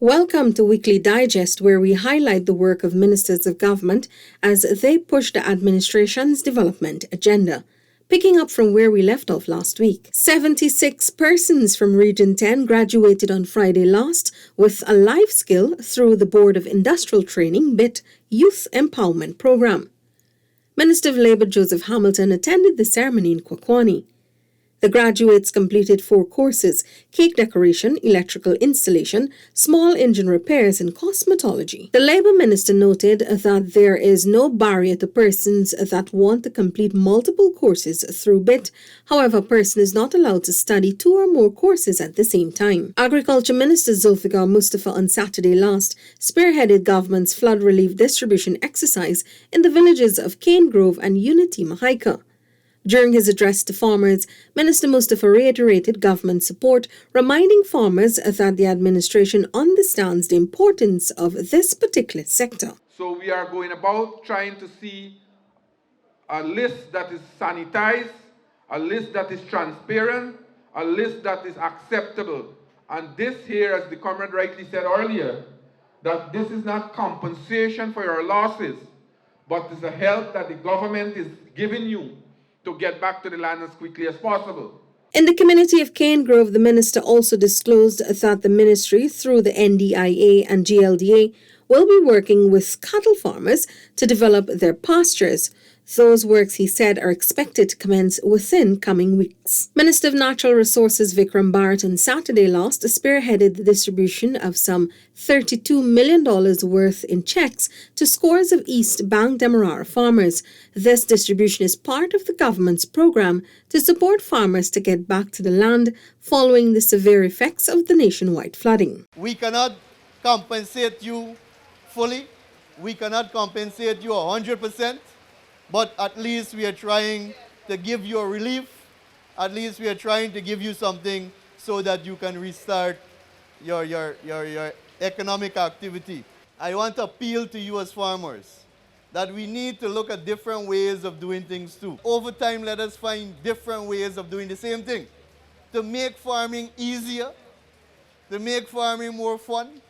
Welcome to Weekly Digest, where we highlight the work of ministers of government as they push the administration's development agenda. Picking up from where we left off last week, 76 persons from Region 10 graduated on Friday last with a life skill through the Board of Industrial Training BIT Youth Empowerment Program. Minister of Labour Joseph Hamilton attended the ceremony in Kwakwani. The graduates completed 4 courses: cake decoration, electrical installation, small engine repairs, and cosmetology. The Labour Minister noted that there is no barrier to persons that want to complete multiple courses through BIT. However, a person is not allowed to study 2 or more courses at the same time. Agriculture Minister Zulfikar Mustafa on Saturday last spearheaded government's flood relief distribution exercise in the villages of Cane Grove and Unity Mahaika. During his address to farmers, Minister Mustafa reiterated government support, reminding farmers that the administration understands the importance of this particular sector. So we are going about trying to see a list that is sanitized, a list that is transparent, a list that is acceptable. And this here, as the comrade rightly said earlier, that this is not compensation for your losses, but it's a help that the government is giving you to get back to the land as quickly as possible. In the community of Cane Grove, the minister also disclosed that the ministry, through the NDIA and GLDA, will be working with cattle farmers to develop their pastures. Those works, he said, are expected to commence within coming weeks. Minister of Natural Resources Vikram Bharat on Saturday last spearheaded the distribution of some $32 million worth in checks to scores of East Bank Demerara farmers. This distribution is part of the government's program to support farmers to get back to the land following the severe effects of the nationwide flooding. We cannot compensate you fully. We cannot compensate you 100%. But at least we are trying to give you a relief. At least we are trying to give you something so that you can restart your economic activity. I want to appeal to you as farmers that we need to look at different ways of doing things too. Over time, let us find different ways of doing the same thing to make farming easier, to make farming more fun,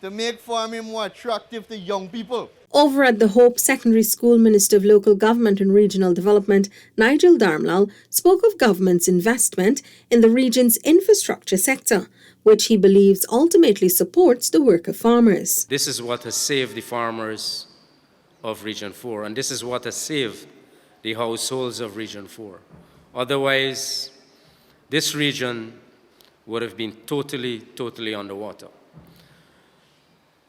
to make farming more attractive to young people. Over at the Hope Secondary School, Minister of Local Government and Regional Development Nigel Dharmlal spoke of government's investment in the region's infrastructure sector, which he believes ultimately supports the work of farmers. This is what has saved the farmers of Region 4, and this is what has saved the households of Region 4. Otherwise, this region would have been totally underwater.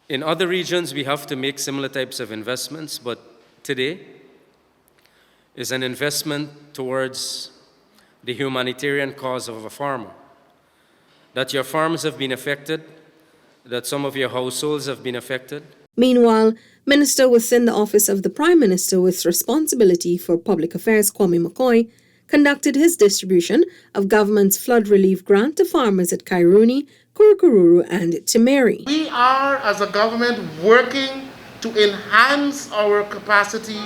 In other regions, we have to make similar types of investments, but today is an investment towards the humanitarian cause of a farmer. That your farms have been affected, that some of your households have been affected. Meanwhile, Minister within the Office of the Prime Minister with responsibility for public affairs, Kwame McCoy, conducted his distribution of government's flood relief grant to farmers at Kairuni, Kurukururu, and Timeri. We are, as a government, working to enhance our capacity,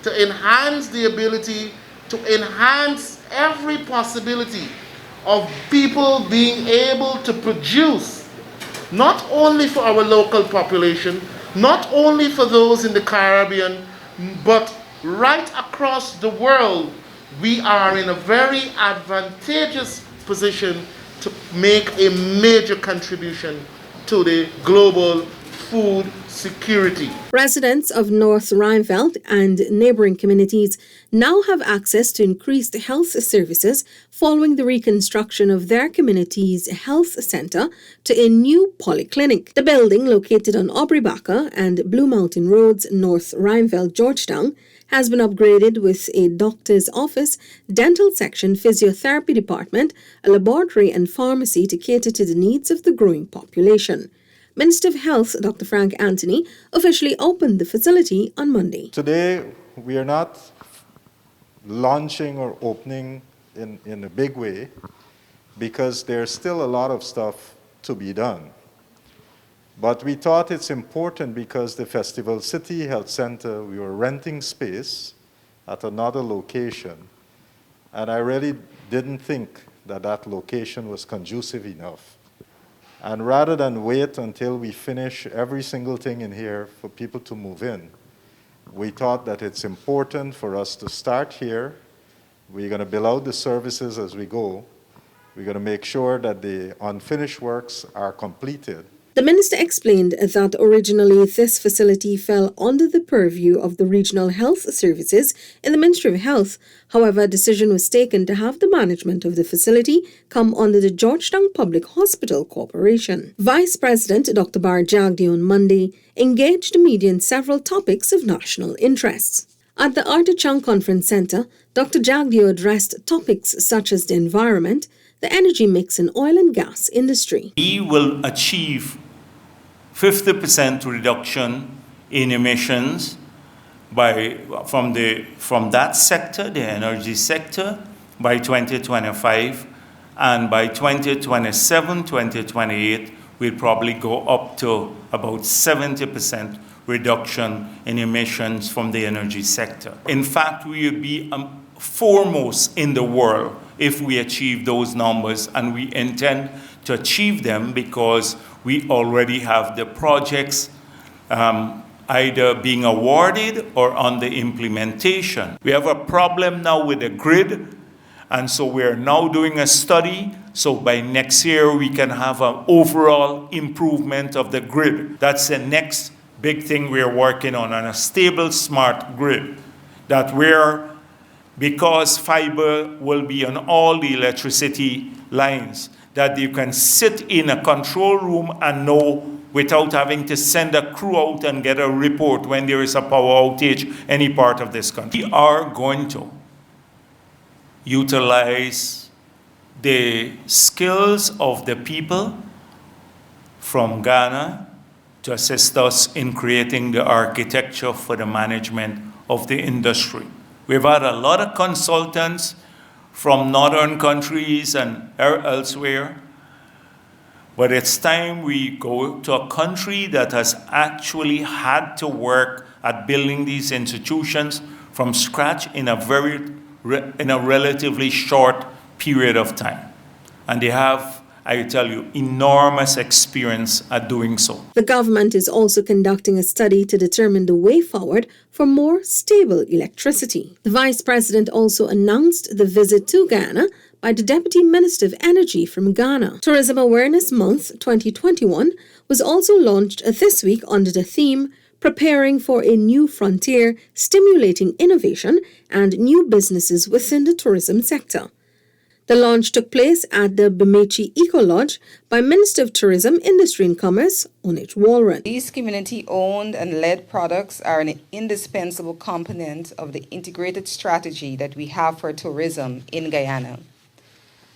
to enhance the ability, to enhance every possibility of people being able to produce, not only for our local population, not only for those in the Caribbean, but right across the world. We are in a very advantageous position to make a major contribution to the global food security. Residents of North Rheinfeldt and neighboring communities now have access to increased health services following the reconstruction of their community's health center to a new polyclinic. The building, located on Aubrey Bakker and Blue Mountain Roads, North Rheinfeldt, Georgetown, has been upgraded with a doctor's office, dental section, physiotherapy department, a laboratory and pharmacy to cater to the needs of the growing population. Minister of Health, Dr. Frank Anthony, officially opened the facility on Monday. Today, we are not launching or opening in a big way because there's still a lot of stuff to be done. But we thought it's important because the Festival City Health Center, we were renting space at another location, and I really didn't think that that location was conducive enough And rather than wait until we finish every single thing in here for people to move in, we thought that it's important for us to start here. We're going to build out the services as we go. We're going to make sure that the unfinished works are completed. The minister explained that originally this facility fell under the purview of the Regional Health Services in the Ministry of Health. However, a decision was taken to have the management of the facility come under the Georgetown Public Hospital Corporation. Vice President Dr. Bar Jagdeo on Monday engaged the media in several topics of national interest. At the Arthur Chung Conference Centre, Dr. Jagdeo addressed topics such as the environment, the energy mix and oil and gas industry. We will achieve 50% reduction in emissions from that sector, the energy sector, by 2025, and by 2027, 2028, we'll probably go up to about 70% reduction in emissions from the energy sector. In fact, we will be foremost in the world if we achieve those numbers, and we intend to achieve them because we already have the projects either being awarded or on the implementation. We have a problem now with the grid, and so we're now doing a study, so by next year we can have an overall improvement of the grid. That's the next big thing we're working on a stable, smart grid, that because fiber will be on all the electricity lines, that you can sit in a control room and know without having to send a crew out and get a report when there is a power outage any part of this country. We are going to utilize the skills of the people from Ghana to assist us in creating the architecture for the management of the industry. We've had a lot of consultants from northern countries and elsewhere, but it's time we go to a country that has actually had to work at building these institutions from scratch in a relatively short period of time. And they have, I tell you, enormous experience at doing so. The government is also conducting a study to determine the way forward for more stable electricity. The Vice President also announced the visit to Guyana by the Deputy Minister of Energy from Ghana. Tourism Awareness Month 2021 was also launched this week under the theme Preparing for a New Frontier, Stimulating Innovation and New Businesses Within the Tourism Sector. The launch took place at the Bemidji Eco Lodge by Minister of Tourism, Industry and Commerce, Onich Walron. These community-owned and led products are an indispensable component of the integrated strategy that we have for tourism in Guyana.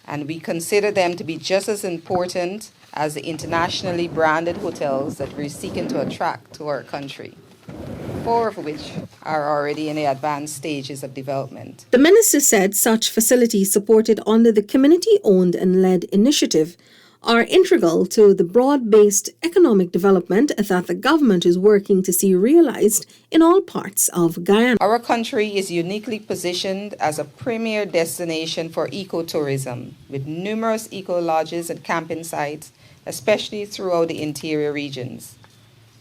And we consider them to be just as important as the internationally branded hotels that we're seeking to attract to our country, 4 of which are already in the advanced stages of development. The minister said such facilities supported under the community-owned and led initiative are integral to the broad-based economic development that the government is working to see realized in all parts of Guyana. Our country is uniquely positioned as a premier destination for ecotourism, with numerous eco-lodges and camping sites, especially throughout the interior regions.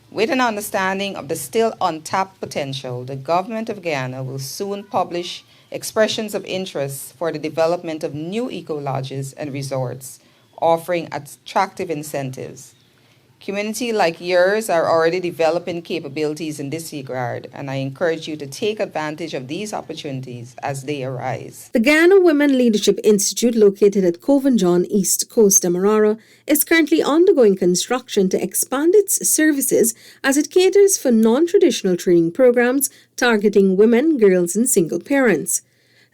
With an understanding of the still untapped potential, the government of Guyana will soon publish expressions of interest for the development of new eco-lodges and resorts, offering attractive incentives. Communities like yours are already developing capabilities in this regard, and I encourage you to take advantage of these opportunities as they arise. The Guyana Women Leadership Institute, located at Cove and John, East Coast, Demerara, is currently undergoing construction to expand its services as it caters for non-traditional training programs targeting women, girls, and single parents.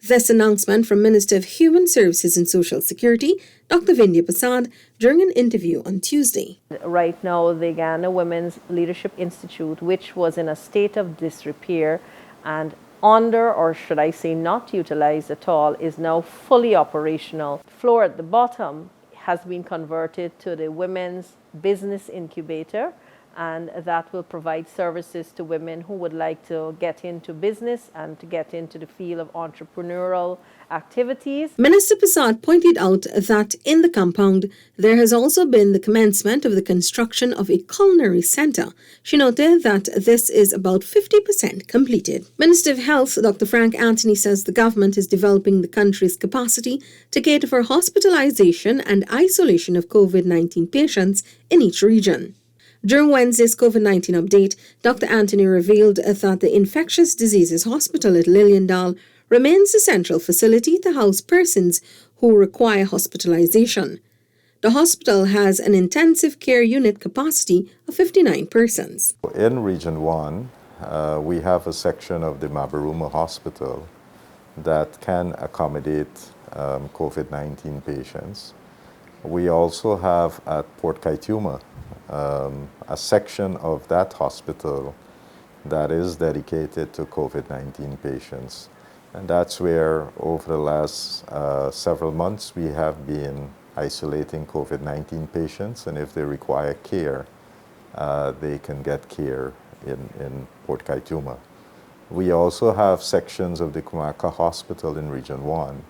This announcement from Minister of Human Services and Social Security, Dr. Vindhya Prasad, during an interview on Tuesday. Right now, the Guyana Women's Leadership Institute, which was in a state of disrepair and under, or should I say not utilized at all, is now fully operational. The floor at the bottom has been converted to the Women's Business Incubator, and that will provide services to women who would like to get into business and to get into the field of entrepreneurial activities. Minister Prasad pointed out that in the compound, there has also been the commencement of the construction of a culinary centre. She noted that this is about 50% completed. Minister of Health, Dr. Frank Anthony, says the government is developing the country's capacity to cater for hospitalization and isolation of COVID-19 patients in each region. During Wednesday's COVID-19 update, Dr. Anthony revealed that the Infectious Diseases Hospital at Lilliandale remains the central facility to house persons who require hospitalization. The hospital has an intensive care unit capacity of 59 persons. In Region 1, we have a section of the Mabaruma Hospital that can accommodate COVID-19 patients. We also have at Port Kaituma a section of that hospital that is dedicated to COVID-19 patients. And that's where over the last several months we have been isolating COVID-19 patients, and if they require care, they can get care in Port Kaituma. We also have sections of the Kumaka Hospital in Region 1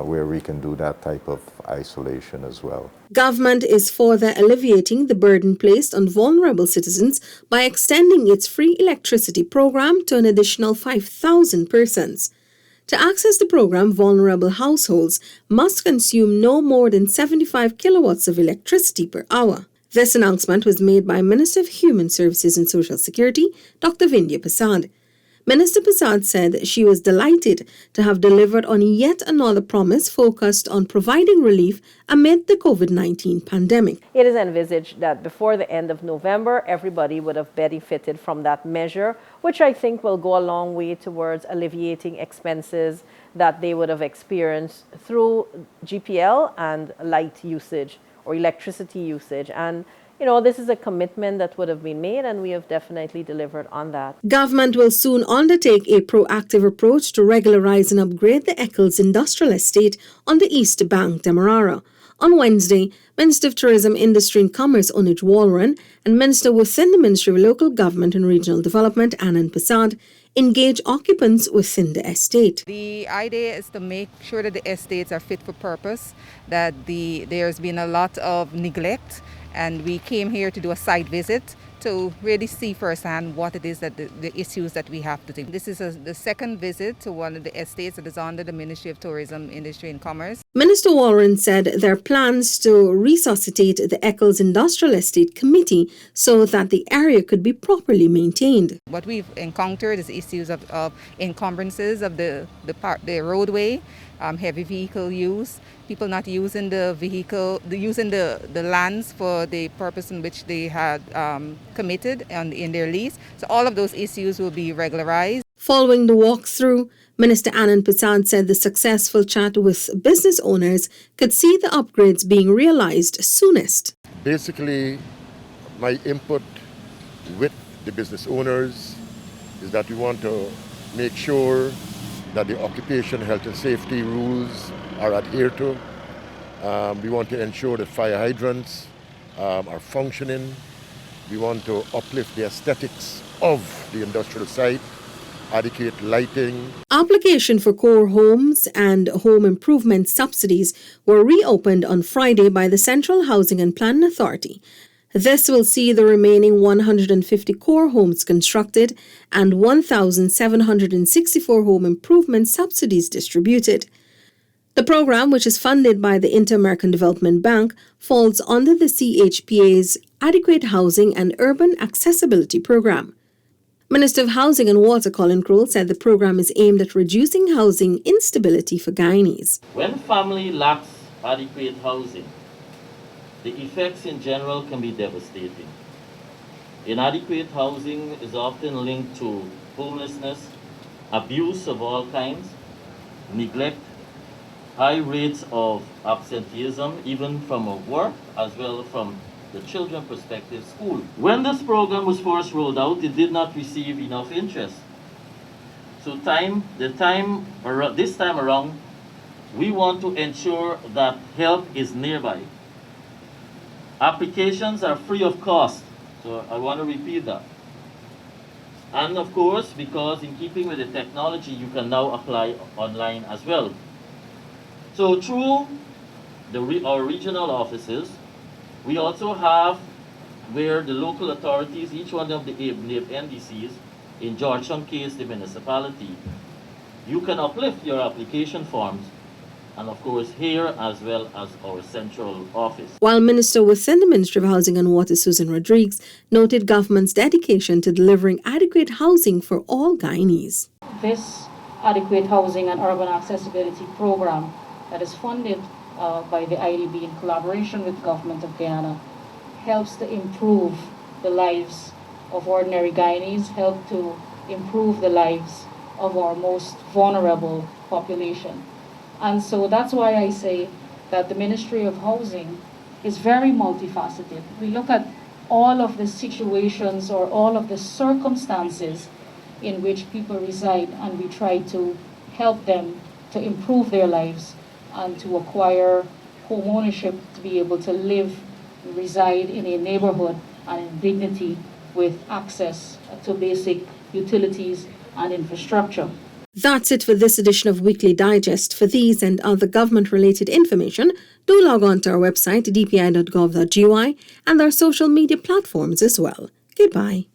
where we can do that type of isolation as well. Government is further alleviating the burden placed on vulnerable citizens by extending its free electricity program to an additional 5,000 persons. To access the program, vulnerable households must consume no more than 75 kilowatts of electricity per hour. This announcement was made by Minister of Human Services and Social Security, Dr. Vindhya Prasad. Minister Prasad said she was delighted to have delivered on yet another promise focused on providing relief amid the COVID-19 pandemic. It is envisaged that before the end of November, everybody would have benefited from that measure, which I think will go a long way towards alleviating expenses that they would have experienced through GPL and light usage or electricity usage. And this is a commitment that would have been made, and we have definitely delivered on that. Government will soon undertake a proactive approach to regularize and upgrade the Eccles Industrial Estate on the East Bank, Demerara. On Wednesday, Minister of Tourism, Industry and Commerce, Anuj Walran, and Minister within the Ministry of Local Government and Regional Development, Anand Prasad, engage occupants within the estate. The idea is to make sure that the estates are fit for purpose, that there's been a lot of neglect, and we came here to do a site visit to really see firsthand what it is that the issues that we have to do. This is the second visit to one of the estates that is under the Ministry of Tourism, Industry and Commerce. Minister Walran said there are plans to resuscitate the Eccles Industrial Estate Committee so that the area could be properly maintained. What we've encountered is issues of encumbrances of the roadway, heavy vehicle use, people not using the vehicle, using the lands for the purpose in which they had committed in their lease. So all of those issues will be regularized. Following the walkthrough, Minister Anand Prasad said the successful chat with business owners could see the upgrades being realized soonest. Basically, my input with the business owners is that we want to make sure that the occupation health and safety rules are adhered to. We want to ensure that fire hydrants are functioning. We want to uplift the aesthetics of the industrial site, adequate lighting. Application for core homes and home improvement subsidies were reopened on Friday by the Central Housing and Planning Authority. This will see the remaining 150 core homes constructed and 1,764 home improvement subsidies distributed. The program, which is funded by the Inter-American Development Bank, falls under the CHPA's Adequate Housing and Urban Accessibility Program. Minister of Housing and Water Colin Crowell said the program is aimed at reducing housing instability for Guyanese. When family lacks adequate housing, the effects in general can be devastating. Inadequate housing is often linked to homelessness, abuse of all kinds, neglect, high rates of absenteeism, even from work as well from the children's perspective, school. When this program was first rolled out, it did not receive enough interest. So this time around, we want to ensure that help is nearby. Applications are free of cost So I want to repeat that. And of course, because in keeping with the technology, you can now apply online as well. So through our regional offices, we also have where the local authorities, each one of the NDCs, in Georgetown case, the municipality, you can uplift your application forms, and of course here as well as our central office. While Minister within the Ministry of Housing and Water, Susan Rodriguez, noted government's dedication to delivering adequate housing for all Guyanese. This adequate housing and urban accessibility program that is funded by the IDB in collaboration with the Government of Guyana helps to improve the lives of ordinary Guyanese, help to improve the lives of our most vulnerable population. And so that's why I say that the Ministry of Housing is very multifaceted. We look at all of the situations or all of the circumstances in which people reside, and we try to help them to improve their lives and to acquire home ownership, to be able to live, reside in a neighborhood and in dignity with access to basic utilities and infrastructure. That's it for this edition of Weekly Digest. For these and other government-related information, do log on to our website, dpi.gov.gy, and our social media platforms as well. Goodbye.